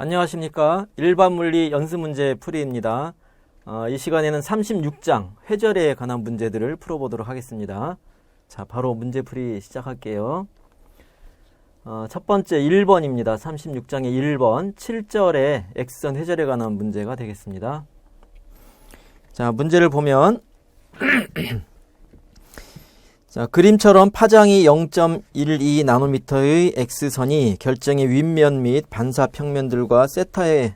안녕하십니까. 일반물리 연습문제 풀이입니다. 이 시간에는 36장 회절에 관한 문제들을 풀어보도록 하겠습니다. 자, 바로 문제 풀이 시작할게요. 첫 번째 1번입니다. 36장의 1번 7절에 X선 회절에 관한 문제가 되겠습니다. 자, 문제를 보면 자, 그림처럼 파장이 0.12 나노미터의 X선이 결정의 윗면 및 반사 평면들과 세타의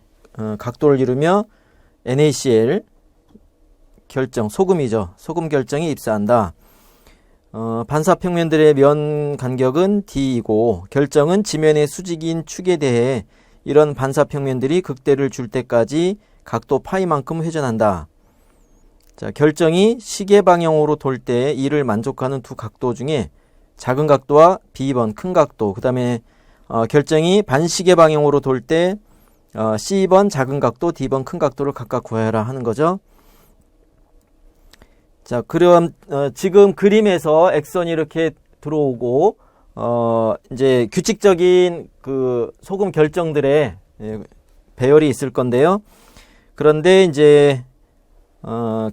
각도를 이루며 NaCl 결정, 소금이죠. 소금 결정이 입사한다. 반사 평면들의 면 간격은 D이고 결정은 지면의 수직인 축에 대해 이런 반사 평면들이 극대를 줄 때까지 각도 파이만큼 회전한다. 자, 결정이 시계 방향으로 돌 때 이를 만족하는 두 각도 중에 작은 각도와 B번 큰 각도, 그 다음에 결정이 반시계 방향으로 돌 때 C번 작은 각도, D번 큰 각도를 각각 구하여라 하는 거죠. 자, 그럼 지금 그림에서 X선이 이렇게 들어오고 이제 규칙적인 그 소금 결정들의 배열이 있을 건데요. 그런데 이제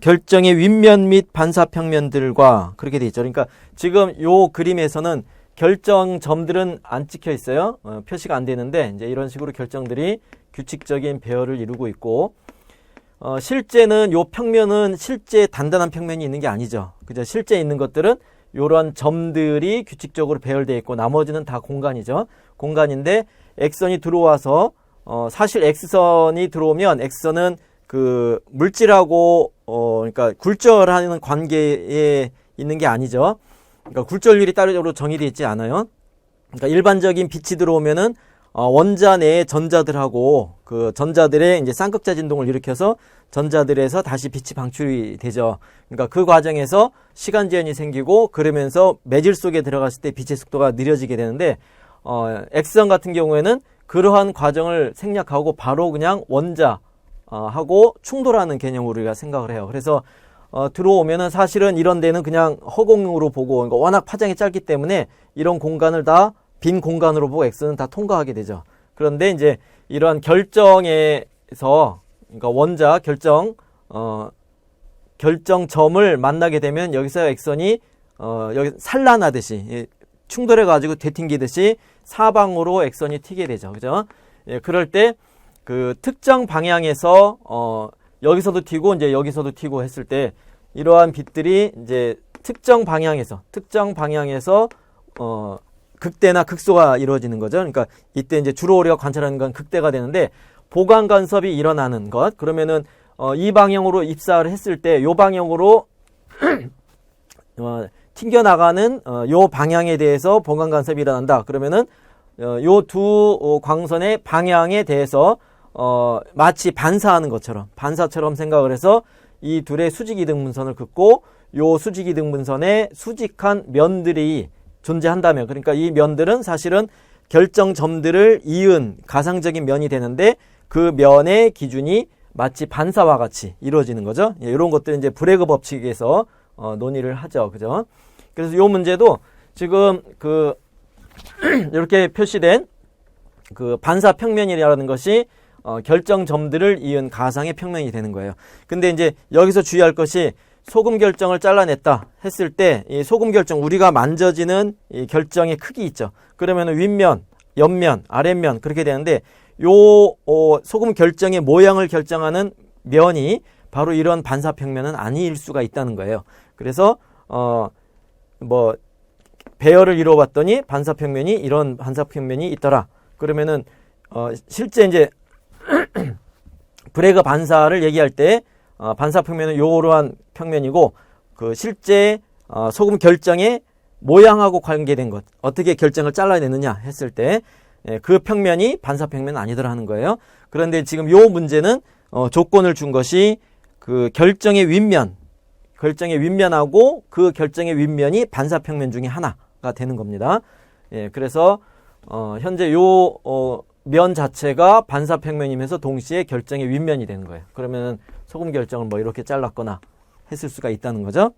결정의 윗면 및 반사 평면들과 그렇게 돼 있죠. 그러니까 지금 요 그림에서는 결정점들은 안 찍혀 있어요. 표시가 안 되는데 이제 이런 식으로 결정들이 규칙적인 배열을 이루고 있고 실제는 요 평면은 실제 단단한 평면이 있는 게 아니죠. 그죠? 실제 있는 것들은 요런 점들이 규칙적으로 배열되어 있고 나머지는 다 공간이죠. 공간인데 X선이 들어와서 사실 X선이 들어오면 X선은 그 물질하고 그러니까 굴절하는 관계에 있는 게 아니죠. 그러니까 굴절률이 따로 정의되어 있지 않아요. 그러니까 일반적인 빛이 들어오면은 원자 내의 전자들하고 그 전자들의 이제 쌍극자 진동을 일으켜서 전자들에서 다시 빛이 방출이 되죠. 그러니까 그 과정에서 시간 제한이 생기고 그러면서 매질 속에 들어갔을 때 빛의 속도가 느려지게 되는데 X선 같은 경우에는 그러한 과정을 생략하고 바로 그냥 원자 하고 충돌하는 개념으로 우리가 생각을 해요. 그래서 들어오면은 사실은 이런 데는 그냥 허공으로 보고 그러니까 워낙 파장이 짧기 때문에 이런 공간을 다 빈 공간으로 보고 X는 다 통과하게 되죠. 그런데 이제 이러한 결정에서 그러니까 원자 결정점을 만나게 되면 여기서 X선이 여기 산란하듯이 충돌해 가지고 되튕기듯이 사방으로 X선이 튀게 되죠. 그죠? 예, 그럴 때 그 특정 방향에서 여기서도 튀고 이제 여기서도 튀고 했을 때 이러한 빛들이 이제 특정 방향에서 극대나 극소가 이루어지는 거죠. 그러니까 이때 이제 주로 우리가 관찰하는 건 극대가 되는데 보강 간섭이 일어나는 것. 그러면은 이 방향으로 입사를 했을 때 요 방향으로 튕겨 나가는 요 방향에 대해서 보강 간섭이 일어난다. 그러면은 요 두 광선의 방향에 대해서 마치 반사하는 것처럼 반사처럼 생각을 해서 이 둘의 수직이등분선을 긋고 요 수직이등분선에 수직한 면들이 존재한다면 그러니까 이 면들은 사실은 결정점들을 이은 가상적인 면이 되는데 그 면의 기준이 마치 반사와 같이 이루어지는 거죠. 예, 이런 것들은 이제 브레그 법칙에서 논의를 하죠. 그죠? 그래서 요 문제도 지금 그 이렇게 표시된 그 반사 평면이라는 것이 결정점들을 이은 가상의 평면이 되는 거예요. 근데 이제 여기서 주의할 것이 소금 결정을 잘라냈다 했을 때 이 소금 결정 우리가 만져지는 이 결정의 크기 있죠. 그러면 윗면, 옆면, 아랫면 그렇게 되는데 요 소금 결정의 모양을 결정하는 면이 바로 이런 반사 평면은 아닐 수가 있다는 거예요. 그래서 뭐 배열을 이루어 봤더니 반사 평면이 이런 반사 평면이 있더라. 그러면은 실제 이제 브레그 반사를 얘기할 때 반사 평면은 요러한 평면이고 그 실제 소금 결정의 모양하고 관계된 것 어떻게 결정을 잘라내느냐 했을 때 그 평면이 반사 평면은 아니더라 하는 거예요. 그런데 지금 요 문제는 조건을 준 것이 그 결정의 윗면하고 그 결정의 윗면이 반사 평면 중에 하나가 되는 겁니다. 예, 그래서 현재 요 면 자체가 반사 평면이면서 동시에 결정의 윗면이 되는 거예요. 그러면은 소금 결정을 뭐 이렇게 잘랐거나 했을 수가 있다는 거죠.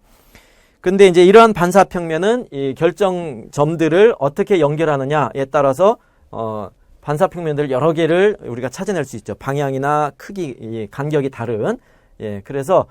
근데 이제 이러한 반사 평면은 이 결정점들을 어떻게 연결하느냐에 따라서 반사평면들 여러 개를 우리가 찾아낼 수 있죠. 방향이나 크기, 간격이 다른. 예, 그래서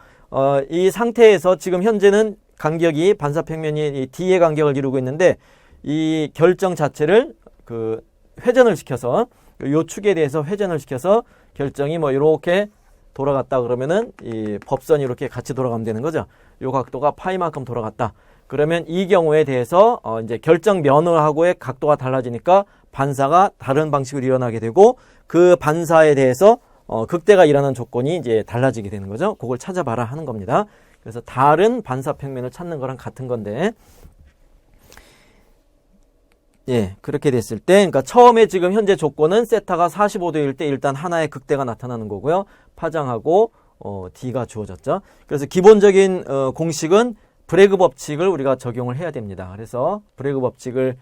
이 상태에서 지금 현재는 간격이 반사평면이 D의 간격을 이루고 있는데 이 결정 자체를 그 회전을 시켜서 요 축에 대해서 회전을 시켜서 결정이 뭐 이렇게 돌아갔다 그러면은 이 법선이 이렇게 같이 돌아가면 되는 거죠. 요 각도가 파이만큼 돌아갔다. 그러면 이 경우에 대해서 이제 결정 면하고의 각도가 달라지니까 반사가 다른 방식으로 일어나게 되고 그 반사에 대해서 극대가 일어나는 조건이 이제 달라지게 되는 거죠. 그걸 찾아봐라 하는 겁니다. 그래서 다른 반사평면을 찾는 거랑 같은 건데, 예, 그렇게 됐을 때, 그러니까 처음에 지금 현재 조건은 세타가 45도일 때 일단 하나의 극대가 나타나는 거고요. 파장하고 D가 주어졌죠. 그래서 기본적인 공식은 브래그 법칙을 우리가 적용을 해야 됩니다. 그래서 브래그 법칙을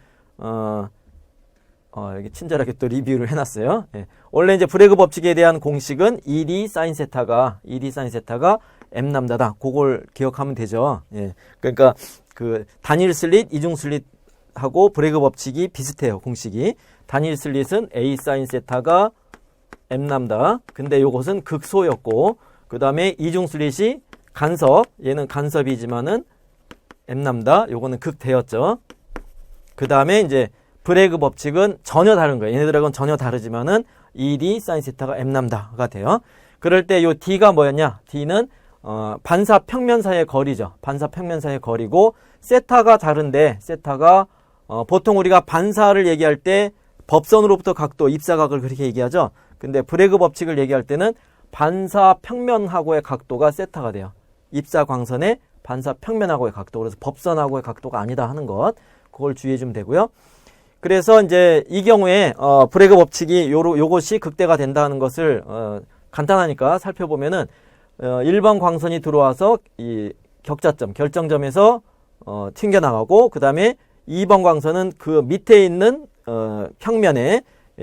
여기 친절하게 또 리뷰를 해놨어요. 예. 원래 이제 브래그 법칙에 대한 공식은 ED 사인 세타가 M 람다다. 그걸 기억하면 되죠. 예. 그러니까 그 단일 슬릿, 이중 슬릿하고 브래그 법칙이 비슷해요. 공식이. 단일 슬릿은 A 사인 세타가 M 람다. 근데 요것은 극소였고, 그 다음에 이중 슬릿이 간섭. 얘는 간섭이지만은 M 람다. 요거는 극대였죠. 그 다음에 이제 브래그 법칙은 전혀 다른 거예요. 얘네들하고는 전혀 다르지만은 ED 사인 세타가 M 람다가 돼요. 그럴 때 요 D가 뭐였냐? D는 반사 평면 사이의 거리죠. 반사 평면 사이의 거리고 세타가 다른데 세타가 보통 우리가 반사를 얘기할 때 법선으로부터 각도, 입사각을 그렇게 얘기하죠. 근데 브래그 법칙을 얘기할 때는 반사 평면하고의 각도가 세타가 돼요. 입사 광선의 반사 평면하고의 각도. 그래서 법선하고의 각도가 아니다 하는 것. 그걸 주의해 주면 되고요. 그래서 이제 이 경우에 브래그 법칙이 요것이 극대가 된다는 것을 간단하니까 살펴보면은 일반 광선이 들어와서 이 격자점, 결정점에서 튕겨나가고 그 다음에 2번 광선은 그 밑에 있는 평면에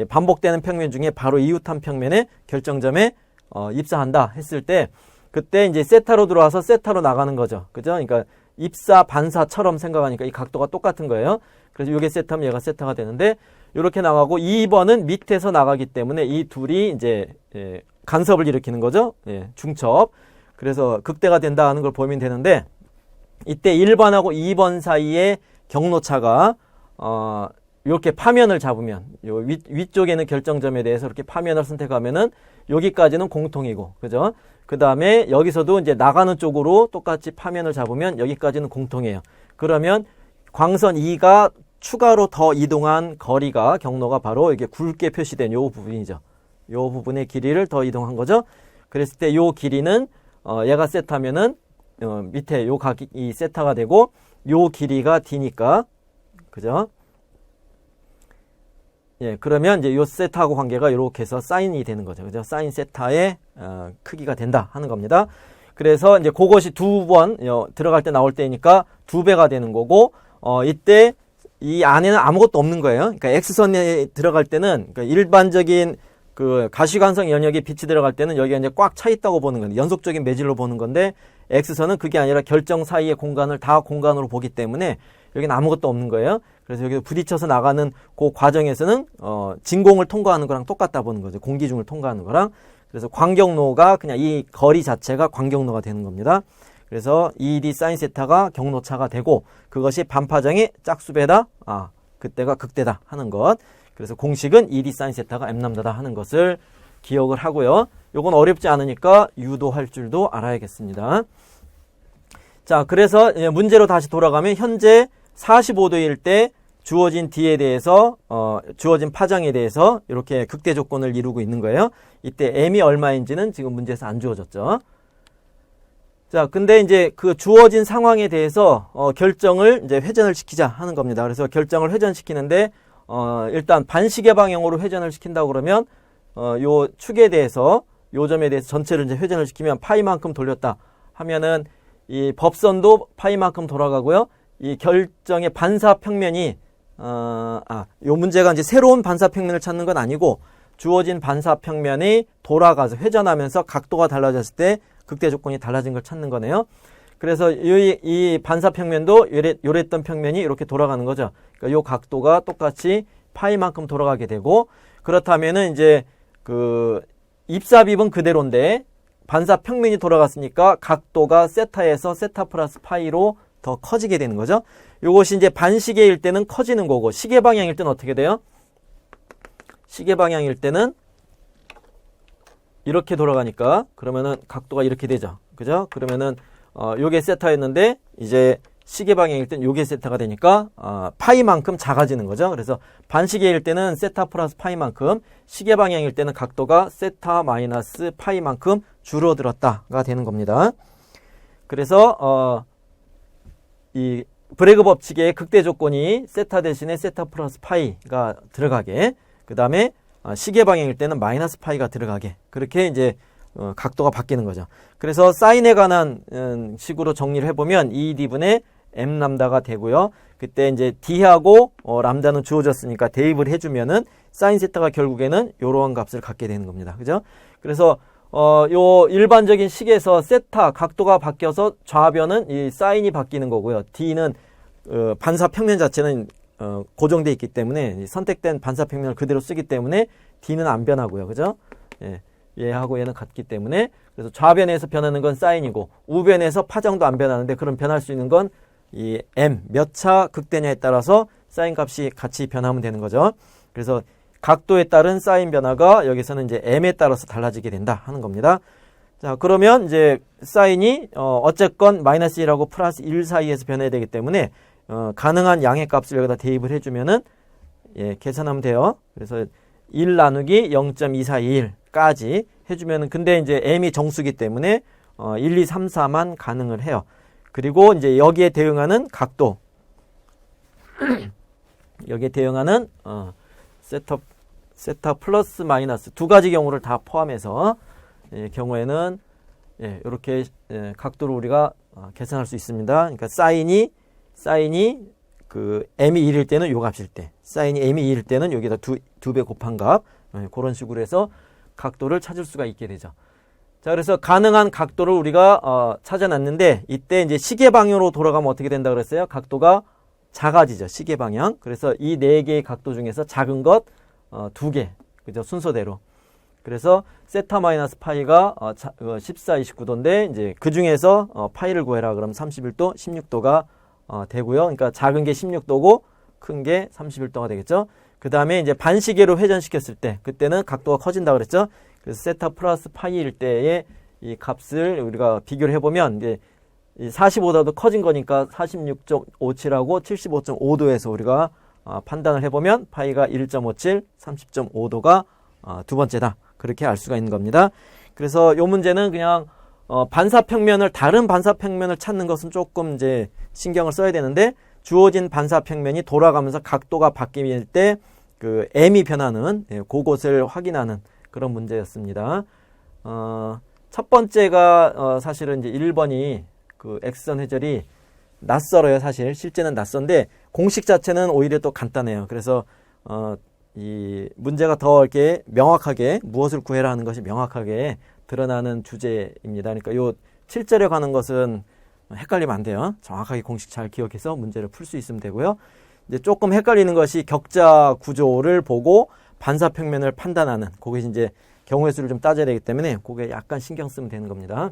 반복되는 평면 중에 바로 이웃한 평면에 결정점에 입사한다 했을 때 그때 이제 세타로 들어와서 세타로 나가는 거죠. 그죠? 그러니까 입사 반사처럼 생각하니까 이 각도가 똑같은 거예요. 그래서 이게 세타면 얘가 세타가 되는데 이렇게 나가고 2번은 밑에서 나가기 때문에 이 둘이 이제 간섭을 일으키는 거죠. 예, 중첩. 그래서 극대가 된다 하는 걸 보면 되는데 이때 1번하고 2번 사이의 경로차가 이렇게 파면을 잡으면 요 위쪽에는 결정점에 대해서 이렇게 파면을 선택하면은 여기까지는 공통이고 그죠? 그 다음에 여기서도 이제 나가는 쪽으로 똑같이 파면을 잡으면 여기까지는 공통이에요. 그러면 광선 2가 추가로 더 이동한 거리가 경로가 바로 이게 굵게 표시된 요 부분이죠. 요 부분의 길이를 더 이동한 거죠. 그랬을 때 요 길이는 얘가 세타면은 밑에 요 각이 세타가 되고 요 길이가 D니까 그죠? 예, 그러면 이제 요 세타하고 관계가 이렇게 해서 사인이 되는 거죠. 그죠? 사인 세타의 크기가 된다 하는 겁니다. 그래서 이제 그것이 두 번 들어갈 때 나올 때니까 2배가 되는 거고 이때 이 안에는 아무것도 없는 거예요. 그러니까 X선에 들어갈 때는 그러니까 일반적인 그 가시관성 연역에 빛이 들어갈 때는 여기가 이제 꽉 차 있다고 보는 건데 연속적인 매질로 보는 건데 X선은 그게 아니라 결정 사이의 공간을 다 공간으로 보기 때문에 여기는 아무것도 없는 거예요. 그래서 여기 부딪혀서 나가는 그 과정에서는 진공을 통과하는 거랑 똑같다 보는 거죠. 공기중을 통과하는 거랑. 그래서 광경로가 그냥 이 거리 자체가 광경로가 되는 겁니다. 그래서 ED 사인 세타가 경로차가 되고 그것이 반파장의 짝수배다. 그때가 극대다 하는 것. 그래서 공식은 ED 사인 세타가 M 람다다 하는 것을 기억을 하고요. 요건 어렵지 않으니까 유도할 줄도 알아야겠습니다. 자, 그래서 문제로 다시 돌아가면 현재 45도일 때 주어진 D에 대해서 주어진 파장에 대해서 이렇게 극대 조건을 이루고 있는 거예요. 이때 M이 얼마인지는 지금 문제에서 안 주어졌죠. 자, 근데 이제 그 주어진 상황에 대해서 결정을 이제 회전을 시키자 하는 겁니다. 그래서 결정을 회전시키는데 일단 반시계 방향으로 회전을 시킨다고 그러면 요 축에 대해서 요 점에 대해서 전체를 이제 회전을 시키면 파이만큼 돌렸다 하면은 이 법선도 파이만큼 돌아가고요. 이 결정의 반사 평면이 요 문제가 이제 새로운 반사 평면을 찾는 건 아니고 주어진 반사 평면이 돌아가서 회전하면서 각도가 달라졌을 때 극대 조건이 달라진 걸 찾는 거네요. 그래서 이 반사 평면도 요랬던 평면이 이렇게 돌아가는 거죠. 그러니까 요 각도가 똑같이 파이만큼 돌아가게 되고 그렇다면은 이제 그 입사비은 그대로인데 반사 평면이 돌아갔으니까 각도가 세타에서 세타 플러스 파이로 더 커지게 되는 거죠. 이것이 이제 반시계일 때는 커지는 거고 시계 방향일 때는 어떻게 돼요? 시계 방향일 때는 이렇게 돌아가니까 그러면은 각도가 이렇게 되죠. 그죠? 그러면은 요게 세타였는데 이제 시계 방향일 때는 요게 세타가 되니까 파이만큼 작아지는 거죠. 그래서 반시계일 때는 세타 플러스 파이만큼, 시계 방향일 때는 각도가 세타 마이너스 파이만큼 줄어들었다가 되는 겁니다. 그래서 이 브래그 법칙의 극대 조건이 세타 대신에 세타 플러스 파이가 들어가게, 그 다음에 시계 방향일 때는 마이너스 파이가 들어가게, 그렇게 이제 각도가 바뀌는 거죠. 그래서 사인에 관한 식으로 정리를 해보면 ED분의 M 람다가 되고요. 그때 이제 D하고 람다는 주어졌으니까 대입을 해주면은 사인 세타가 결국에는 이러한 값을 갖게 되는 겁니다. 그죠? 그래서 요 일반적인 식에서 세타 각도가 바뀌어서 좌변은 이 사인이 바뀌는 거고요. D는 반사 평면 자체는 고정되어 있기 때문에 선택된 반사 평면을 그대로 쓰기 때문에 D는 안 변하고요. 그죠? 예. 얘하고 얘는 같기 때문에, 그래서 좌변에서 변하는 건 사인이고 우변에서 파장도 안 변하는데, 그럼 변할 수 있는 건 이 M 몇 차 극대냐에 따라서 사인 값이 같이 변하면 되는 거죠. 그래서 각도에 따른 사인 변화가 여기서는 이제 M에 따라서 달라지게 된다 하는 겁니다. 자, 그러면 이제 사인이 어쨌건 마이너스 1하고 플러스 1 사이에서 변해야 되기 때문에 가능한 양의 값을 여기다 대입을 해주면은 계산하면 돼요. 그래서 1 나누기 0.2421까지 해주면은, 근데 이제 M이 정수기 때문에 1, 2, 3, 4만 가능을 해요. 그리고 이제 여기에 대응하는 각도, 여기에 대응하는 세타 플러스 마이너스 두 가지 경우를 다 포함해서 경우에는 이렇게 각도를 우리가 계산할 수 있습니다. 그러니까 사인이 그 M이 1일 때는 요 값일 때, 사인이 M이 2일 때는 여기다 두 배 곱한 값, 그런 식으로 해서 각도를 찾을 수가 있게 되죠. 자, 그래서 가능한 각도를 우리가 찾아놨는데, 이때 이제 시계 방향으로 돌아가면 어떻게 된다 그랬어요? 각도가 작아지죠. 시계 방향. 그래서 이 네 개의 각도 중에서 작은 것 두 개, 그죠? 순서대로. 그래서 세타 마이너스 파이가 14, 29도인데 이제 그 중에서 파이를 구해라 그러면 31도, 16도가 되고요. 그러니까 작은 게 16도고 큰 게 31도가 되겠죠. 그 다음에 이제 반시계로 회전시켰을 때, 그때는 각도가 커진다 그랬죠. 그래서 세타 플러스 파이일 때의 이 값을 우리가 비교를 해보면 이제 45도도 커진 거니까 46.57하고 75.5도에서 우리가 판단을 해보면 파이가 1.57, 30.5도가 두 번째다. 그렇게 알 수가 있는 겁니다. 그래서 이 문제는 그냥 반사평면을, 다른 반사평면을 찾는 것은 조금 이제 신경을 써야 되는데, 주어진 반사평면이 돌아가면서 각도가 바뀔 때 그 M이 변하는 그것을 확인하는 그런 문제였습니다. 첫 번째가 사실은 이제 1번이 그 X선 회절이 낯설어요. 사실 실제는 낯선데 공식 자체는 오히려 또 간단해요. 그래서 이 문제가 더 이렇게 명확하게 무엇을 구해라 하는 것이 명확하게 드러나는 주제입니다. 그러니까 요 7절에 관한 것은 헷갈리면 안 돼요. 정확하게 공식 잘 기억해서 문제를 풀 수 있으면 되고요. 이제 조금 헷갈리는 것이 격자 구조를 보고 반사평면을 판단하는, 그게 이제 경우의 수를 좀 따져야 되기 때문에 그게 약간 신경 쓰면 되는 겁니다.